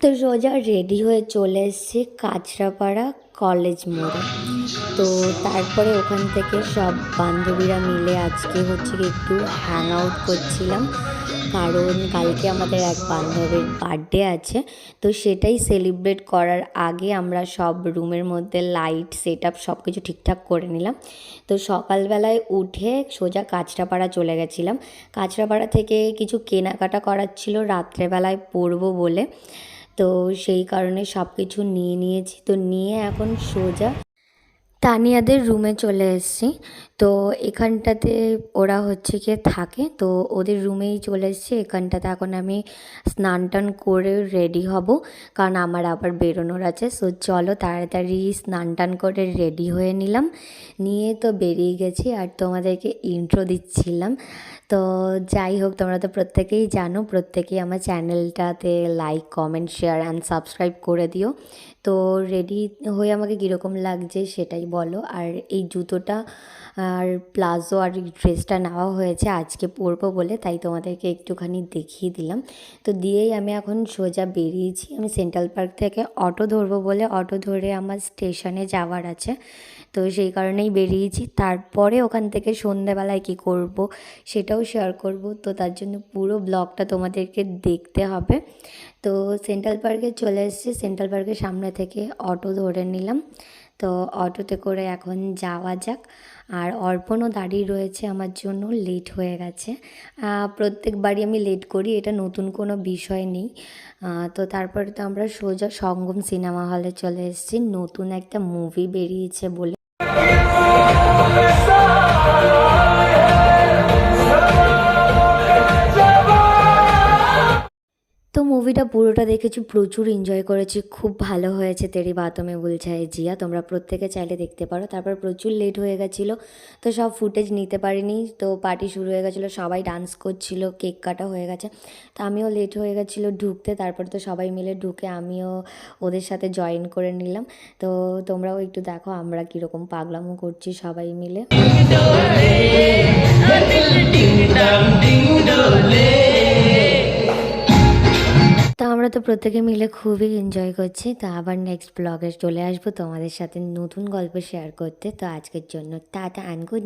তো সোজা রেডি হয়ে চলে এসেছি কাঁচরাপাড়া কলেজ মোড়ে। তো তারপরে ওখান থেকে সব বান্ধবীরা মিলে আজকে হচ্ছে কি একটু হ্যাং আউট করছিলাম, কারণ কালকে আমাদের এক বান্ধবীর বার্থডে আছে। তো সেটাই সেলিব্রেট করার আগে আমরা সব রুমের মধ্যে লাইট সেট আপ সব কিছু ঠিকঠাক করে নিলাম। তো সকালবেলায় উঠে সোজা কাঁচরাপাড়া চলে গেছিলাম। কাঁচরাপাড়া থেকে কিছু কেনাকাটা করার ছিল রাত্রেবেলায় পরবো বলে, তো সেই কারণে সব কিছু নিয়ে নিয়েছি। তো নিয়ে এখন সোজা তানিয়াদের রুমে চলে এসেছি। তো এখানটাতে ওরা হচ্ছে গিয়ে থাকে, তো ওদের রুমেই চলে এসেছি। এখানটাতে এখন আমি স্নান টান করে রেডি হব, কারণ আমার আবার বেরোনোর আছে। সো চলো তাড়াতাড়ি স্নান টান করে রেডি হয়ে নিলাম, নিয়ে তো বেরিয়ে গেছি। আর তোমাদেরকে ইন্ট্রো দিচ্ছিলাম। তো যাই হোক, তোমরা তো প্রত্যেকেই জানো, প্রত্যেকেই আমার চ্যানেলটাতে like comment share and subscribe করে দিও। তো রেডি হয়ে আমাকে কীরকম লাগছে সেটাই বলো। আর এই জুতোটা আর প্লাজো আর ড্রেসটা নেওয়া হয়েছে আজকে পরবো বলে, তাই তোমাদেরকে একটুখানি দেখিয়ে দিলাম। তো দিয়েই আমি এখন সোজা বেরিয়েছি। আমি সেন্ট্রাল পার্ক থেকে অটো ধরবো বলে, অটো ধরে আমার স্টেশনে যাওয়ার আছে, তো সেই কারণেই বেরিয়েছি। তারপরে ওখান থেকে সন্ধেবেলায় কী করব সেটাও শেয়ার করব, তো তার জন্য পুরো ব্লগটা তোমাদেরকে দেখতে হবে। তো সেন্ট্রাল পার্কে চলে এসেছি, সেন্ট্রাল পার্কের সামনে থেকে অটো ধরে নিলাম। তো অটোতে করে এখন যাওয়া যাক। আর অর্পণও দাঁড়িয়ে রয়েছে আমার জন্য, লেট হয়ে গেছে। প্রত্যেকবারই আমি লেট করি, এটা নতুন কোনো বিষয় নেই। তো তারপরে তো আমরা সোজা সঙ্গম সিনেমা হলে চলে এসেছি, নতুন একটা মুভি বেরিয়েছে বলে। তো মুভিটা পুরোটা দেখেছি, প্রচুর এনজয় করেছি, খুব ভালো হয়েছে। তেরি বাতোঁ মে উলঝায়ে জিয়া, তোমরা প্রত্যেকে চাইলে দেখতে পারো। তারপর প্রচুর লেট হয়ে গেছিলো, তো সব ফুটেজ নিতে পারিনি। তো পার্টি শুরু হয়ে গেছিলো, সবাই ডান্স করছিল, কেক কাটা হয়ে গেছে। তো আমিও লেট হয়ে গেছিলো ঢুকতে, তারপর তো সবাই মিলে ঢুকে আমিও ওদের সাথে জয়েন করে নিলাম। তো তোমরাও একটু দেখো আমরা কীরকম পাগলামো করছি সবাই মিলে। তো আমরা তো প্রত্যেকে মিলে খুবই এনজয় করছি। তো আবার নেক্সট ব্লগে চলে আসবো তোমাদের সাথে নতুন গল্প শেয়ার করতে। তো আজকের জন্য টাটা অ্যান্ড গুড নাইট।